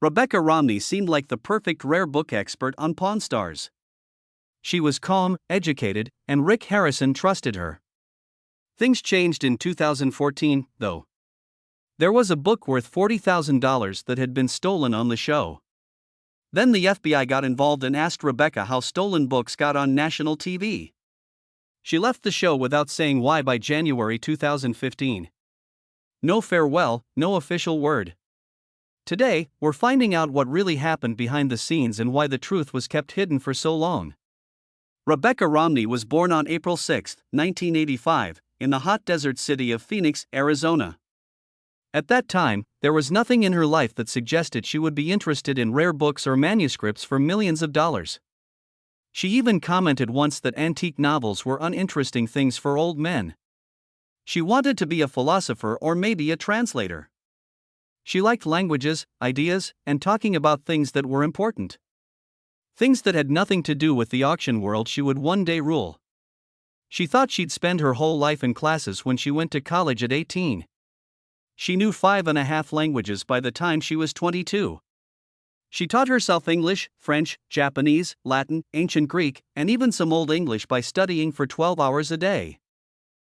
Rebecca Romney seemed like the perfect rare book expert on Pawn Stars. She was calm, educated, and Rick Harrison trusted her. Things changed in 2014, though. There was a book worth $40,000 that had been stolen on the show. Then the FBI got involved and asked Rebecca how stolen books got on national TV. She left the show without saying why by January 2015. No farewell, no official word. Today, we're finding out what really happened behind the scenes and why the truth was kept hidden for so long. Rebecca Romney was born on April 6, 1985, in the hot desert city of Phoenix, Arizona. At that time, there was nothing in her life that suggested she would be interested in rare books or manuscripts for millions of dollars. She even commented once that antique novels were uninteresting things for old men. She wanted to be a philosopher or maybe a translator. She liked languages, ideas, and talking about things that were important. Things that had nothing to do with the auction world she would one day rule. She thought she'd spend her whole life in classes when she went to college at 18. She knew 5.5 languages by the time she was 22. She taught herself English, French, Japanese, Latin, Ancient Greek, and even some Old English by studying for 12 hours a day.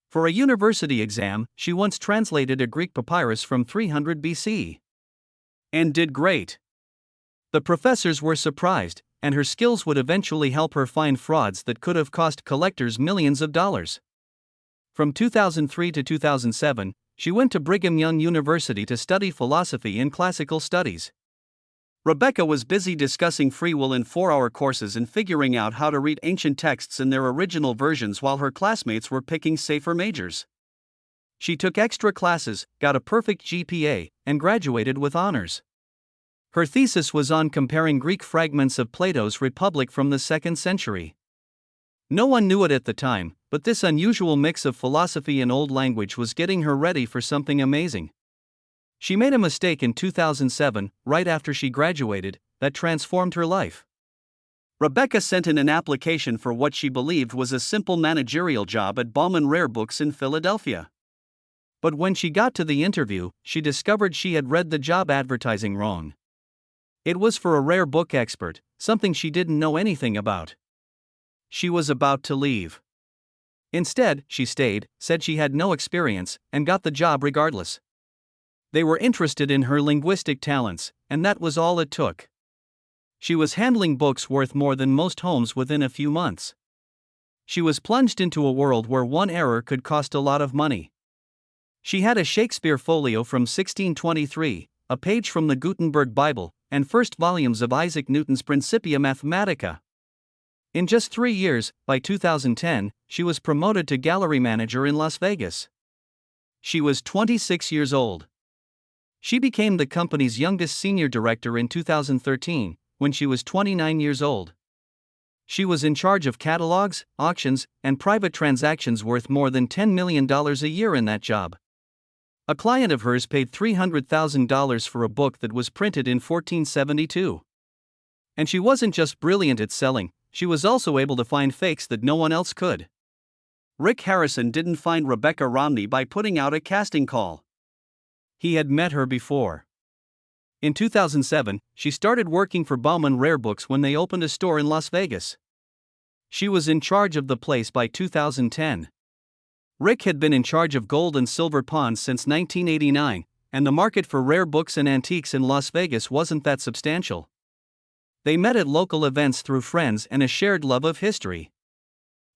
For a university exam, she once translated a Greek papyrus from 300 BC. And did great. The professors were surprised, and her skills would eventually help her find frauds that could have cost collectors millions of dollars. From 2003 to 2007, she went to Brigham Young University to study philosophy and classical studies. Rebecca was busy discussing free will in 4-hour courses and figuring out how to read ancient texts in their original versions while her classmates were picking safer majors. She took extra classes, got a perfect GPA, and graduated with honors. Her thesis was on comparing Greek fragments of Plato's Republic from the 2nd century. No one knew it at the time, but this unusual mix of philosophy and old language was getting her ready for something amazing. She made a mistake in 2007, right after she graduated, that transformed her life. Rebecca sent in an application for what she believed was a simple managerial job at Bauman Rare Books in Philadelphia. But when she got to the interview, she discovered she had read the job advertising wrong. It was for a rare book expert, something she didn't know anything about. She was about to leave. Instead, she stayed, said she had no experience, and got the job regardless. They were interested in her linguistic talents, and that was all it took. She was handling books worth more than most homes within a few months. She was plunged into a world where one error could cost a lot of money. She had a Shakespeare folio from 1623, a page from the Gutenberg Bible, and first volumes of Isaac Newton's Principia Mathematica. In just 3 years, by 2010, she was promoted to gallery manager in Las Vegas. She was 26 years old. She became the company's youngest senior director in 2013, when she was 29 years old. She was in charge of catalogs, auctions, and private transactions worth more than $10 million a year in that job. A client of hers paid $300,000 for a book that was printed in 1472. And she wasn't just brilliant at selling, she was also able to find fakes that no one else could. Rick Harrison didn't find Rebecca Romney by putting out a casting call. He had met her before. In 2007, she started working for Bauman Rare Books when they opened a store in Las Vegas. She was in charge of the place by 2010. Rick had been in charge of gold and silver pawns since 1989, and the market for rare books and antiques in Las Vegas wasn't that substantial. They met at local events through friends and a shared love of history.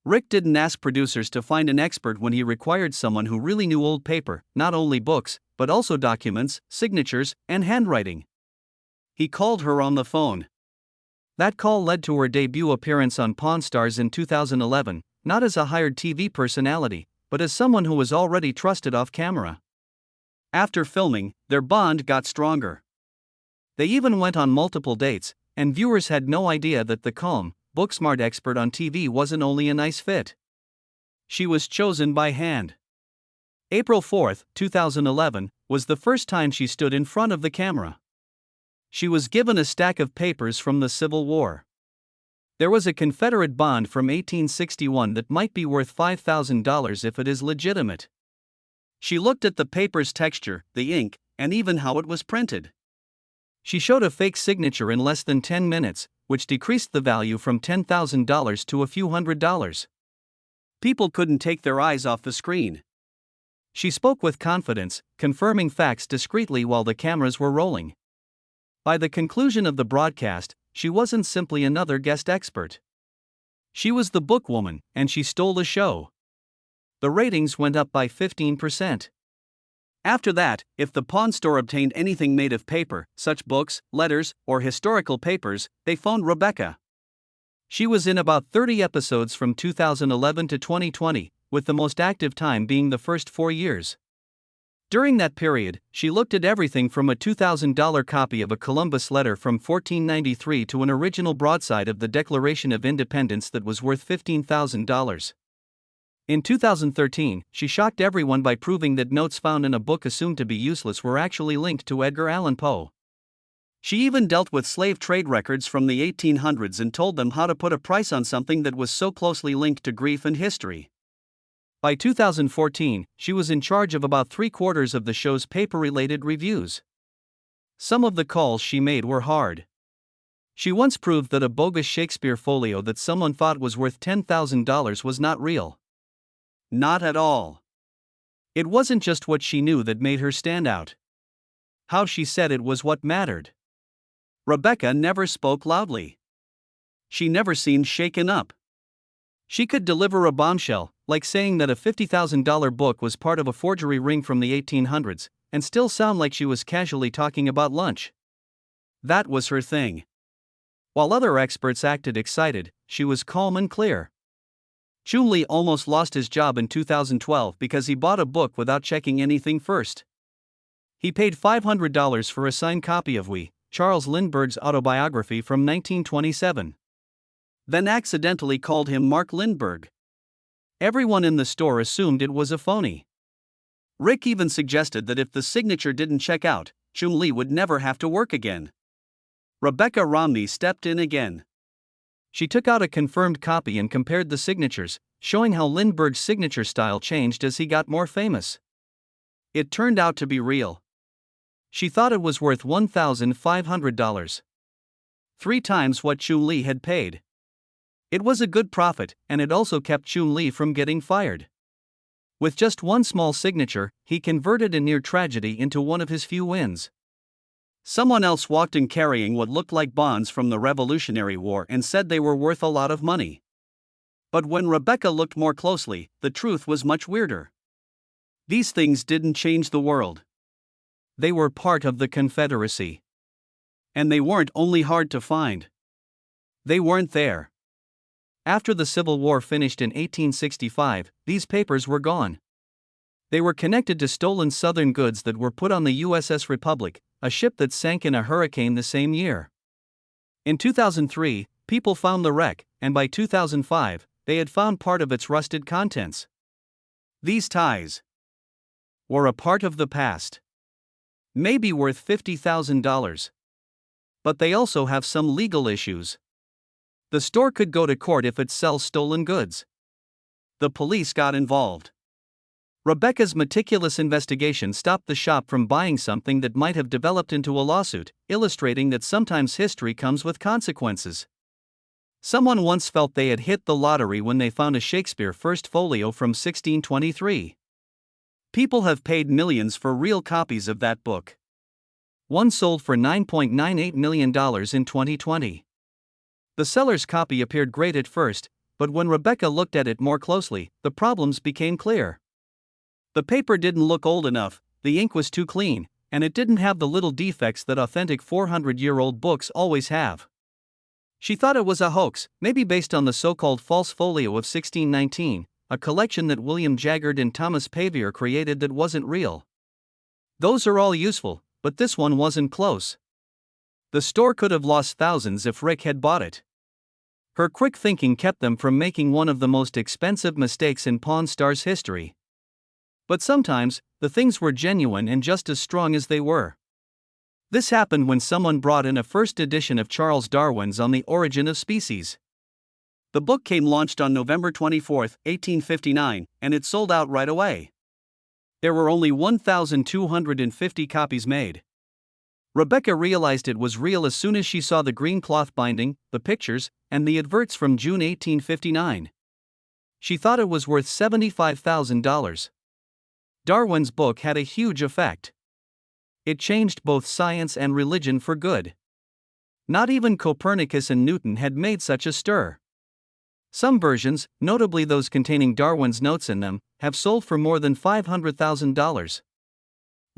Rick didn't ask producers to find an expert when he required someone who really knew old paper, not only books, but also documents, signatures, and handwriting. He called her on the phone. That call led to her debut appearance on Pawn Stars in 2011, not as a hired TV personality, but as someone who was already trusted off camera. After filming, their bond got stronger. They even went on multiple dates, and viewers had no idea that the calm, book-smart expert on TV wasn't only a nice fit. She was chosen by hand. April 4, 2011, was the first time she stood in front of the camera. She was given a stack of papers from the Civil War. There was a Confederate bond from 1861 that might be worth $5,000 if it is legitimate. She looked at the paper's texture, the ink, and even how it was printed. She showed a fake signature in less than 10 minutes, which decreased the value from $10,000 to a few $100s. People couldn't take their eyes off the screen. She spoke with confidence, confirming facts discreetly while the cameras were rolling. By the conclusion of the broadcast, she wasn't simply another guest expert. She was the bookwoman, and she stole the show. The ratings went up by 15%. After that, if the pawn store obtained anything made of paper, such books, letters, or historical papers, they phoned Rebecca. She was in about 30 episodes from 2011 to 2020, with the most active time being the first 4 years. During that period, she looked at everything from a $2,000 copy of a Columbus letter from 1493 to an original broadside of the Declaration of Independence that was worth $15,000. In 2013, she shocked everyone by proving that notes found in a book assumed to be useless were actually linked to Edgar Allan Poe. She even dealt with slave trade records from the 1800s and told them how to put a price on something that was so closely linked to grief and history. By 2014, she was in charge of about 3/4 of the show's paper-related reviews. Some of the calls she made were hard. She once proved that a bogus Shakespeare folio that someone thought was worth $10,000 was not real. Not at all. It wasn't just what she knew that made her stand out. How she said it was what mattered. Rebecca never spoke loudly. She never seemed shaken up. She could deliver a bombshell, like saying that a $50,000 book was part of a forgery ring from the 1800s, and still sound like she was casually talking about lunch. That was her thing. While other experts acted excited, she was calm and clear. Chun Li almost lost his job in 2012 because he bought a book without checking anything first. He paid $500 for a signed copy of Charles Lindbergh's autobiography from 1927. Then accidentally called him Mark Lindbergh. Everyone in the store assumed it was a phony. Rick even suggested that if the signature didn't check out, Chun Li would never have to work again. Rebecca Romney stepped in again. She took out a confirmed copy and compared the signatures, showing how Lindbergh's signature style changed as he got more famous. It turned out to be real. She thought it was worth $1,500. 3 times what Chun Li had paid. It was a good profit, and it also kept Chun Li from getting fired. With just one small signature, he converted a near tragedy into one of his few wins. Someone else walked in carrying what looked like bonds from the Revolutionary War and said they were worth a lot of money. But when Rebecca looked more closely, the truth was much weirder. These things didn't change the world. They were part of the Confederacy. And they weren't only hard to find. They weren't there. After the Civil War finished in 1865, these papers were gone. They were connected to stolen Southern goods that were put on the USS Republic, a ship that sank in a hurricane the same year. In 2003, people found the wreck, and by 2005, they had found part of its rusted contents. These ties were a part of the past. Maybe worth $50,000. But they also have some legal issues. The store could go to court if it sells stolen goods. The police got involved. Rebecca's meticulous investigation stopped the shop from buying something that might have developed into a lawsuit, illustrating that sometimes history comes with consequences. Someone once felt they had hit the lottery when they found a Shakespeare first folio from 1623. People have paid millions for real copies of that book. One sold for $9.98 million in 2020. The seller's copy appeared great at first, but when Rebecca looked at it more closely, the problems became clear. The paper didn't look old enough, the ink was too clean, and it didn't have the little defects that authentic 400-year-old books always have. She thought it was a hoax, maybe based on the so-called false folio of 1619, a collection that William Jaggard and Thomas Pavier created that wasn't real. Those are all useful, but this one wasn't close. The store could have lost thousands if Rick had bought it. Her quick thinking kept them from making one of the most expensive mistakes in Pawn Stars history. But sometimes, the things were genuine and just as strong as they were. This happened when someone brought in a first edition of Charles Darwin's On the Origin of Species. The book came launched on November 24, 1859, and it sold out right away. There were only 1,250 copies made. Rebecca realized it was real as soon as she saw the green cloth binding, the pictures, and the adverts from June 1859. She thought it was worth $75,000. Darwin's book had a huge effect. It changed both science and religion for good. Not even Copernicus and Newton had made such a stir. Some versions, notably those containing Darwin's notes in them, have sold for more than $500,000.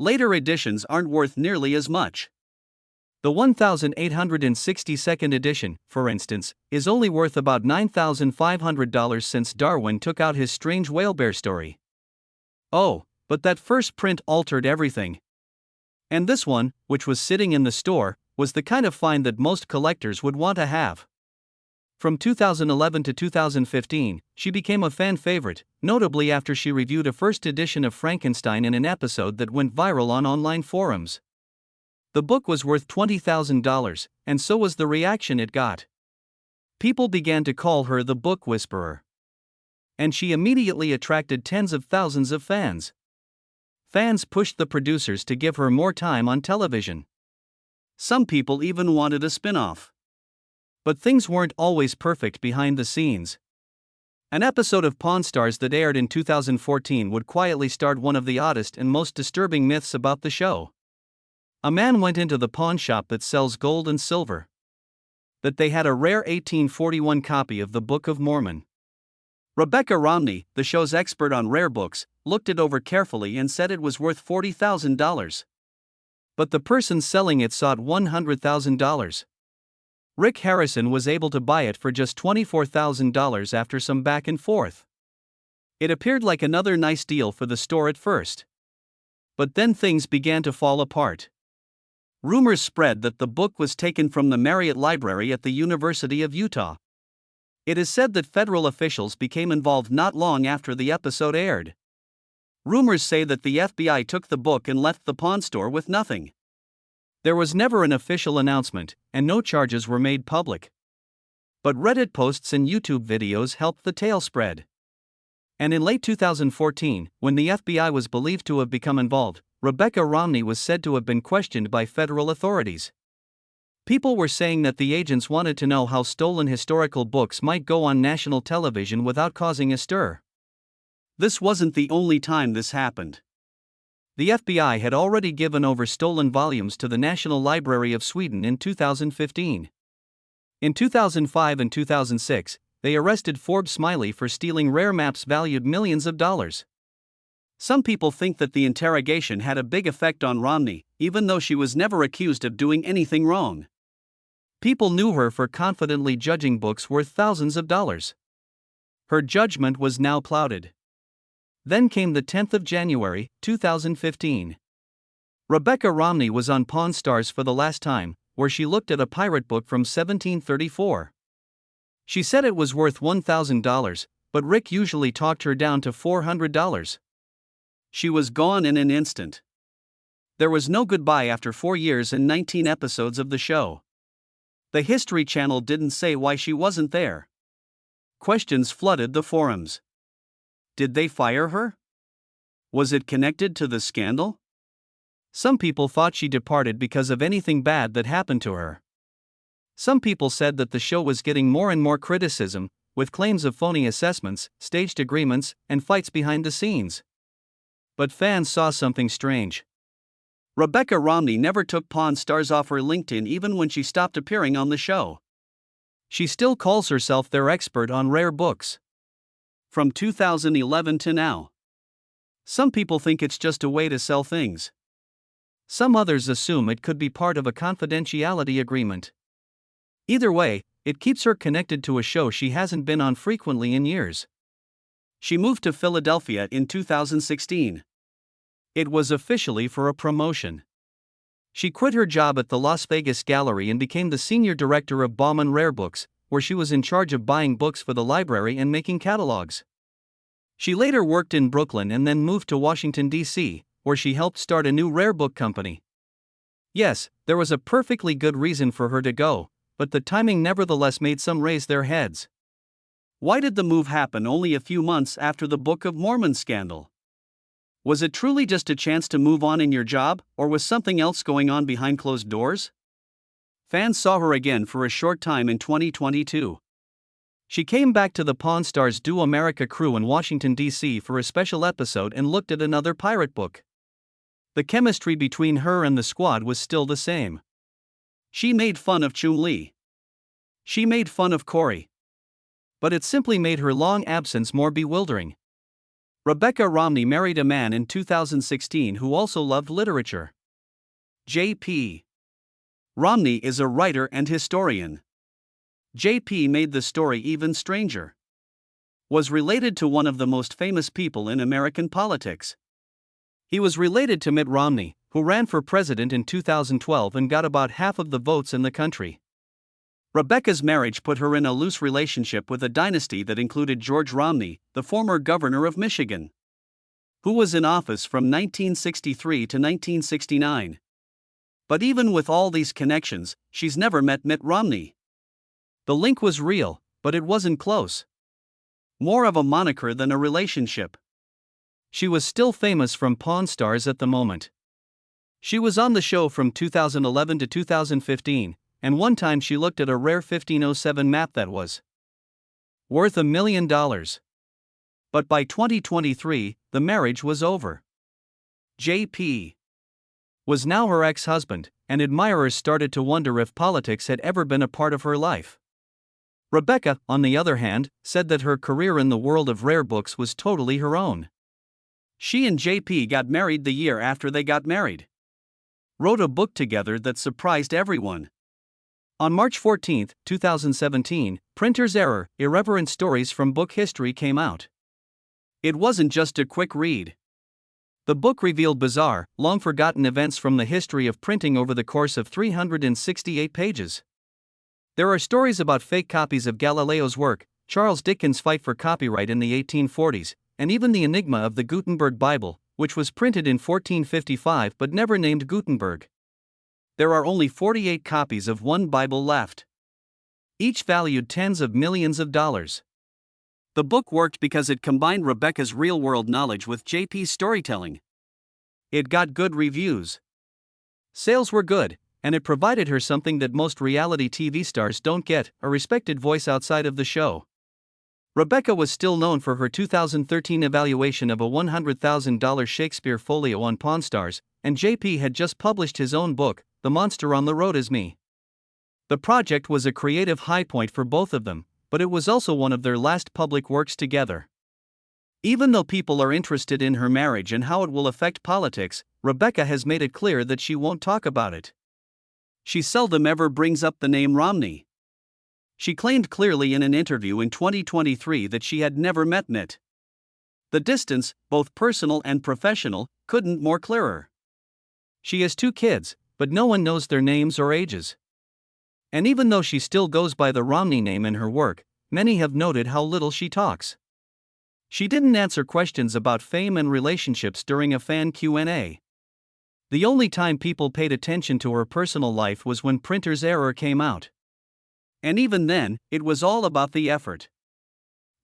Later editions aren't worth nearly as much. The 1862nd edition, for instance, is only worth about $9,500 since Darwin took out his strange whale bear story. Oh, but that first print altered everything. And this one, which was sitting in the store, was the kind of find that most collectors would want to have. From 2011 to 2015, she became a fan favorite, notably after she reviewed a first edition of Frankenstein in an episode that went viral on online forums. The book was worth $20,000, and so was the reaction it got. People began to call her the Book Whisperer. And she immediately attracted tens of thousands of fans. Fans pushed the producers to give her more time on television. Some people even wanted a spin-off. But things weren't always perfect behind the scenes. An episode of Pawn Stars that aired in 2014 would quietly start one of the oddest and most disturbing myths about the show. A man went into the pawn shop that sells gold and silver. That they had a rare 1841 copy of the Book of Mormon. Rebecca Romney, the show's expert on rare books, looked it over carefully and said it was worth $40,000. But the person selling it sought $100,000. Rick Harrison was able to buy it for just $24,000 after some back and forth. It appeared like another nice deal for the store at first. But then things began to fall apart. Rumors spread that the book was taken from the Marriott Library at the University of Utah. It is said that federal officials became involved not long after the episode aired. Rumors say that the FBI took the book and left the pawn store with nothing. There was never an official announcement, and no charges were made public. But Reddit posts and YouTube videos helped the tale spread. And in late 2014, when the FBI was believed to have become involved, Rebecca Romney was said to have been questioned by federal authorities. People were saying that the agents wanted to know how stolen historical books might go on national television without causing a stir. This wasn't the only time this happened. The FBI had already given over stolen volumes to the National Library of Sweden in 2015. In 2005 and 2006, they arrested Forbes Smiley for stealing rare maps valued millions of dollars. Some people think that the interrogation had a big effect on Romney, even though she was never accused of doing anything wrong. People knew her for confidently judging books worth thousands of dollars. Her judgment was now clouded. Then came the 10th of January, 2015. Rebecca Romney was on Pawn Stars for the last time, where she looked at a pirate book from 1734. She said it was worth $1,000, but Rick usually talked her down to $400. She was gone in an instant. There was no goodbye after 4 years and 19 episodes of the show. The History Channel didn't say why she wasn't there. Questions flooded the forums. Did they fire her? Was it connected to the scandal? Some people thought she departed because of anything bad that happened to her. Some people said that the show was getting more and more criticism, with claims of phony assessments, staged agreements, and fights behind the scenes. But fans saw something strange. Rebecca Romney never took Pawn Stars off her LinkedIn even when she stopped appearing on the show. She still calls herself their expert on rare books. From 2011 to now. Some people think it's just a way to sell things. Some others assume it could be part of a confidentiality agreement. Either way, it keeps her connected to a show she hasn't been on frequently in years. She moved to Philadelphia in 2016. It was officially for a promotion. She quit her job at the Las Vegas Gallery and became the senior director of Bauman Rare Books, where she was in charge of buying books for the library and making catalogs. She later worked in Brooklyn and then moved to Washington, D.C., where she helped start a new rare book company. Yes, there was a perfectly good reason for her to go, but the timing nevertheless made some raise their heads. Why did the move happen only a few months after the Book of Mormon scandal? Was it truly just a chance to move on in your job, or was something else going on behind closed doors? Fans saw her again for a short time in 2022. She came back to the Pawn Stars' Do America crew in Washington, D.C. for a special episode and looked at another pirate book. The chemistry between her and the squad was still the same. She made fun of Chun-Li. She made fun of Corey. But it simply made her long absence more bewildering. Rebecca Romney married a man in 2016 who also loved literature. J.P. Romney is a writer and historian. J.P. made the story even stranger. Was related to one of the most famous people in American politics. He was related to Mitt Romney, who ran for president in 2012 and got about half of the votes in the country. Rebecca's marriage put her in a loose relationship with a dynasty that included George Romney, the former governor of Michigan, who was in office from 1963 to 1969. But even with all these connections, she's never met Mitt Romney. The link was real, but it wasn't close. More of a moniker than a relationship. She was still famous from Pawn Stars at the moment. She was on the show from 2011 to 2015, and one time she looked at a rare 1507 map that was worth $1 million. But by 2023, the marriage was over. J.P. was now her ex-husband, and admirers started to wonder if politics had ever been a part of her life. Rebecca, on the other hand, said that her career in the world of rare books was totally her own. She and J.P. got married the year after they got married. Wrote a book together that surprised everyone. On March 14, 2017, Printer's Error: Irreverent Stories from Book History came out. It wasn't just a quick read. The book revealed bizarre, long-forgotten events from the history of printing over the course of 368 pages. There are stories about fake copies of Galileo's work, Charles Dickens' fight for copyright in the 1840s, and even the enigma of the Gutenberg Bible, which was printed in 1455 but never named Gutenberg. There are only 48 copies of one Bible left, each valued tens of millions of dollars. The book worked because it combined Rebecca's real-world knowledge with JP's storytelling. It got good reviews. Sales were good, and it provided her something that most reality TV stars don't get, a respected voice outside of the show. Rebecca was still known for her 2013 evaluation of a $100,000 Shakespeare folio on Pawn Stars, and JP had just published his own book, The Monster on the Road Is Me. The project was a creative high point for both of them, but it was also one of their last public works together. Even though people are interested in her marriage and how it will affect politics, Rebecca has made it clear that she won't talk about it. She seldom ever brings up the name Romney. She claimed clearly in an interview in 2023 that she had never met Mitt. The distance, both personal and professional, couldn't more clearer. She has 2 kids, but no one knows their names or ages. And even though she still goes by the Romney name in her work, many have noted how little she talks. She didn't answer questions about fame and relationships during a fan Q&A. The only time people paid attention to her personal life was when Printer's Error came out. And even then, it was all about the effort,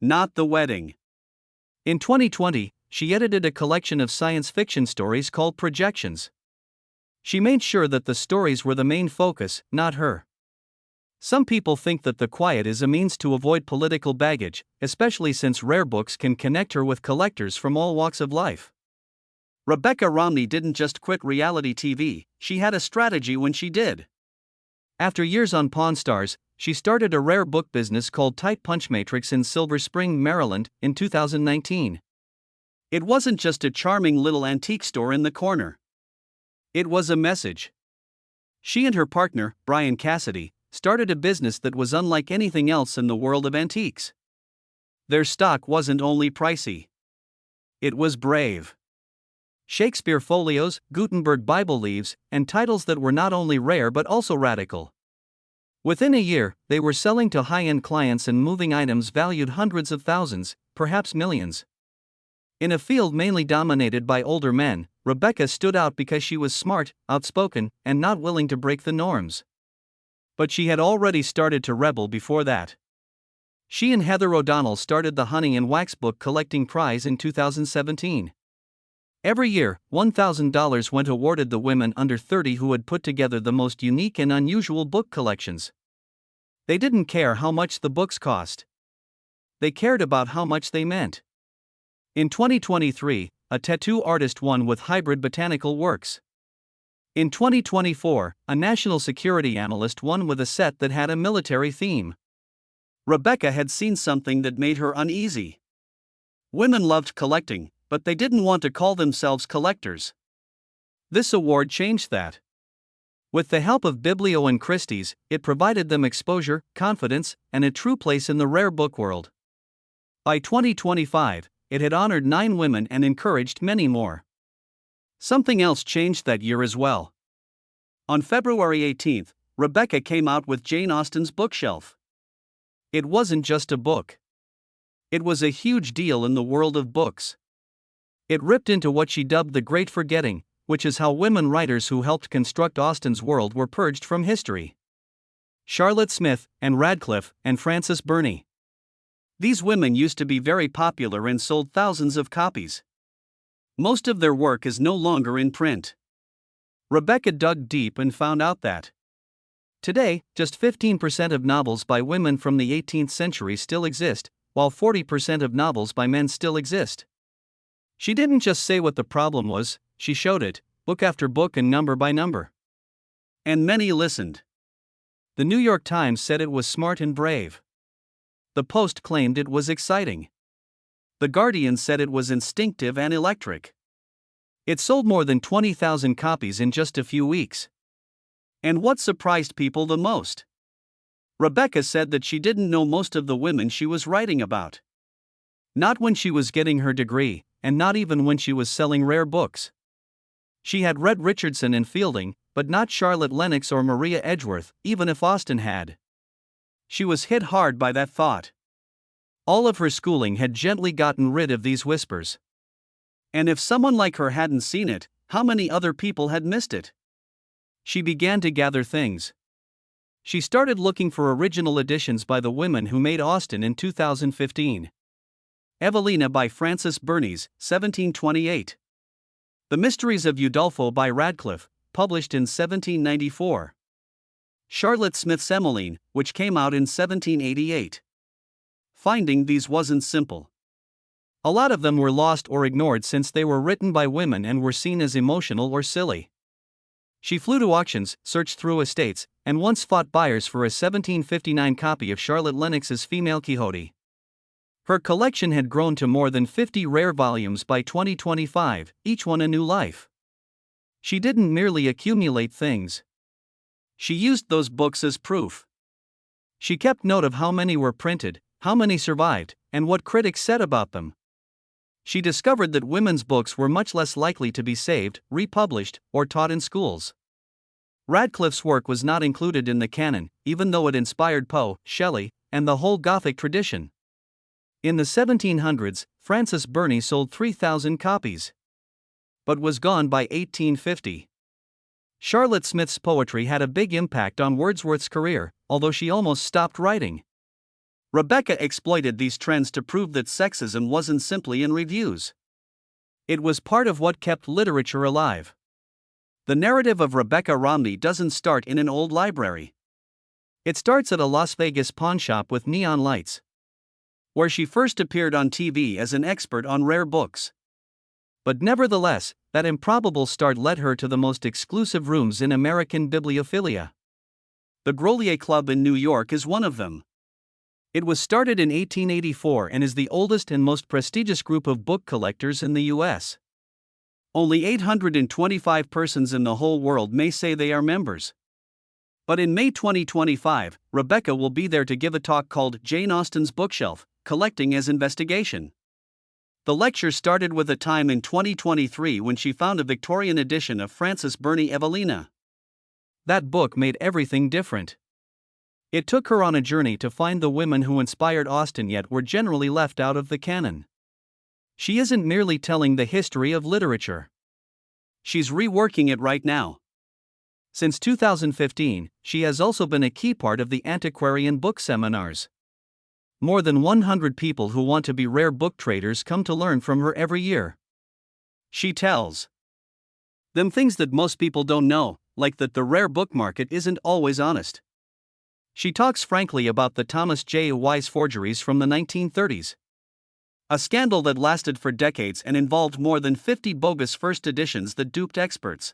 not the wedding. In 2020, she edited a collection of science fiction stories called Projections. She made sure that the stories were the main focus, not her. Some people think that the quiet is a means to avoid political baggage, especially since rare books can connect her with collectors from all walks of life. Rebecca Romney didn't just quit reality TV, she had a strategy when she did. After years on Pawn Stars, she started a rare book business called Tight Punch Matrix in Silver Spring, Maryland, in 2019. It wasn't just a charming little antique store in the corner. It was a message. She and her partner, Brian Cassidy, started a business that was unlike anything else in the world of antiques. Their stock wasn't only pricey. It was brave. Shakespeare folios, Gutenberg Bible leaves, and titles that were not only rare but also radical. Within a year, they were selling to high-end clients and moving items valued hundreds of thousands, perhaps millions. In a field mainly dominated by older men, Rebecca stood out because she was smart, outspoken, and not willing to break the norms. But she had already started to rebel before that. She and Heather O'Donnell started the Honey and Wax book collecting prize in 2017. Every year, $1,000 went awarded the women under 30 who had put together the most unique and unusual book collections. They didn't care how much the books cost. They cared about how much they meant. In 2023, a tattoo artist won with hybrid botanical works. In 2024, a national security analyst won with a set that had a military theme. Rebecca had seen something that made her uneasy. Women loved collecting, but they didn't want to call themselves collectors. This award changed that. With the help of Biblio and Christie's, it provided them exposure, confidence, and a true place in the rare book world. By 2025, it had honored 9 women and encouraged many more. Something else changed that year as well. On February 18, Rebecca came out with Jane Austen's bookshelf. It wasn't just a book. It was a huge deal in the world of books. It ripped into what she dubbed the Great Forgetting, which is how women writers who helped construct Austen's world were purged from history. Charlotte Smith, Anne Radcliffe, and Frances Burney. These women used to be very popular and sold thousands of copies. Most of their work is no longer in print. Rebecca dug deep and found out that today, just 15% of novels by women from the 18th century still exist, while 40% of novels by men still exist. She didn't just say what the problem was, she showed it, book after book and number by number. And many listened. The New York Times said it was smart and brave. The Post claimed it was exciting. The Guardian said it was instinctive and electric. It sold more than 20,000 copies in just a few weeks. And what surprised people the most? Rebecca said that she didn't know most of the women she was writing about. Not when she was getting her degree, and not even when she was selling rare books. She had read Richardson and Fielding, but not Charlotte Lennox or Maria Edgeworth, even if Austen had. She was hit hard by that thought. All of her schooling had gently gotten rid of these whispers. And if someone like her hadn't seen it, how many other people had missed it? She began to gather things. She started looking for original editions by the women who made Austen in 2015. Evelina by Frances Burney's, 1728. The Mysteries of Udolpho by Radcliffe, published in 1794. Charlotte Smith's Emmeline, which came out in 1788. Finding these wasn't simple. A lot of them were lost or ignored since they were written by women and were seen as emotional or silly. She flew to auctions, searched through estates, and once fought buyers for a 1759 copy of Charlotte Lennox's Female Quixote. Her collection had grown to more than 50 rare volumes by 2025, each one a new life. She didn't merely accumulate things. She used those books as proof. She kept note of how many were printed, how many survived, and what critics said about them. She discovered that women's books were much less likely to be saved, republished, or taught in schools. Radcliffe's work was not included in the canon, even though it inspired Poe, Shelley, and the whole Gothic tradition. In the 1700s, Frances Burney sold 3,000 copies, but was gone by 1850. Charlotte Smith's poetry had a big impact on Wordsworth's career, although she almost stopped writing. Rebecca exploited these trends to prove that sexism wasn't simply in reviews. It was part of what kept literature alive. The narrative of Rebecca Romney doesn't start in an old library. It starts at a Las Vegas pawn shop with neon lights, where she first appeared on TV as an expert on rare books. But nevertheless, that improbable start led her to the most exclusive rooms in American bibliophilia. The Grolier Club in New York is one of them. It was started in 1884 and is the oldest and most prestigious group of book collectors in the U.S. Only 825 persons in the whole world may say they are members. But in May 2025, Rebecca will be there to give a talk called Jane Austen's Bookshelf, Collecting as Investigation. The lecture started with a time in 2023 when she found a Victorian edition of Frances Burney Evelina. That book made everything different. It took her on a journey to find the women who inspired Austen yet were generally left out of the canon. She isn't merely telling the history of literature. She's reworking it right now. Since 2015, she has also been a key part of the antiquarian book seminars. More than 100 people who want to be rare book traders come to learn from her every year. She tells them things that most people don't know, like that the rare book market isn't always honest. She talks frankly about the Thomas J. Wise forgeries from the 1930s. A scandal that lasted for decades and involved more than 50 bogus first editions that duped experts.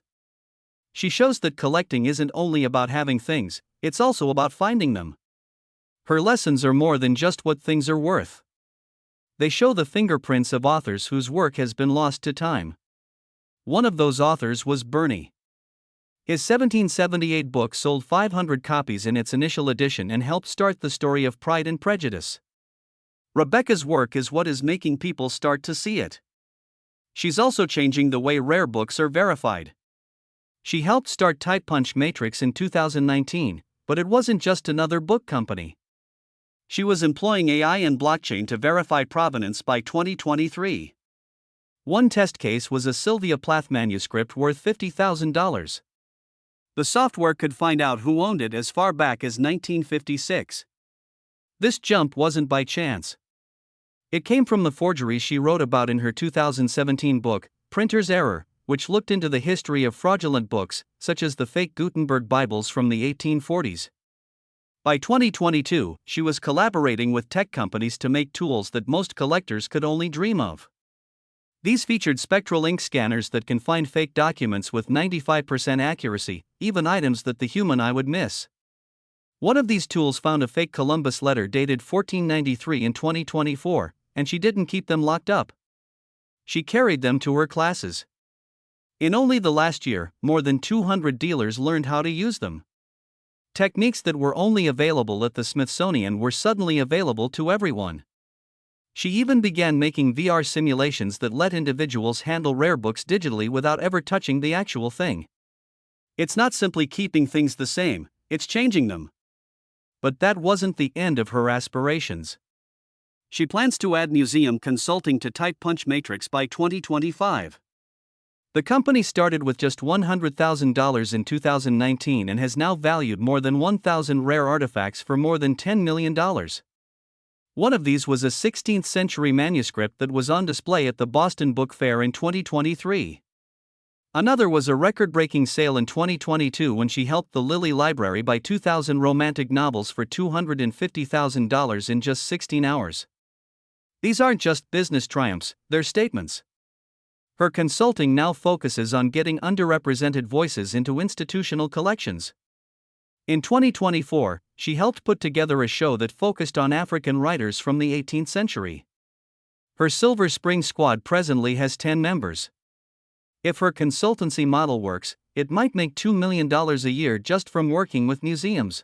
She shows that collecting isn't only about having things, it's also about finding them. Her lessons are more than just what things are worth. They show the fingerprints of authors whose work has been lost to time. One of those authors was Bernie. His 1778 book sold 500 copies in its initial edition and helped start the story of Pride and Prejudice. Rebecca's work is what is making people start to see it. She's also changing the way rare books are verified. She helped start Type Punch Matrix in 2019, but it wasn't just another book company. She was employing AI and blockchain to verify provenance by 2023. One test case was a Sylvia Plath manuscript worth $50,000. The software could find out who owned it as far back as 1956. This jump wasn't by chance. It came from the forgeries she wrote about in her 2017 book, Printer's Error, which looked into the history of fraudulent books, such as the fake Gutenberg Bibles from the 1840s. By 2022, she was collaborating with tech companies to make tools that most collectors could only dream of. These featured spectral ink scanners that can find fake documents with 95% accuracy, even items that the human eye would miss. One of these tools found a fake Columbus letter dated 1493 in 2024, and she didn't keep them locked up. She carried them to her classes. In only the last year, more than 200 dealers learned how to use them. Techniques that were only available at the Smithsonian were suddenly available to everyone. She even began making VR simulations that let individuals handle rare books digitally without ever touching the actual thing. It's not simply keeping things the same, it's changing them. But that wasn't the end of her aspirations. She plans to add museum consulting to Type Punch Matrix by 2025. The company started with just $100,000 in 2019 and has now valued more than 1,000 rare artifacts for more than $10 million. One of these was a 16th century manuscript that was on display at the Boston Book Fair in 2023. Another was a record-breaking sale in 2022 when she helped the Lilly Library buy 2,000 romantic novels for $250,000 in just 16 hours. These aren't just business triumphs, they're statements. Her consulting now focuses on getting underrepresented voices into institutional collections. In 2024, she helped put together a show that focused on African writers from the 18th century. Her Silver Spring squad presently has 10 members. If her consultancy model works, it might make $2 million a year just from working with museums.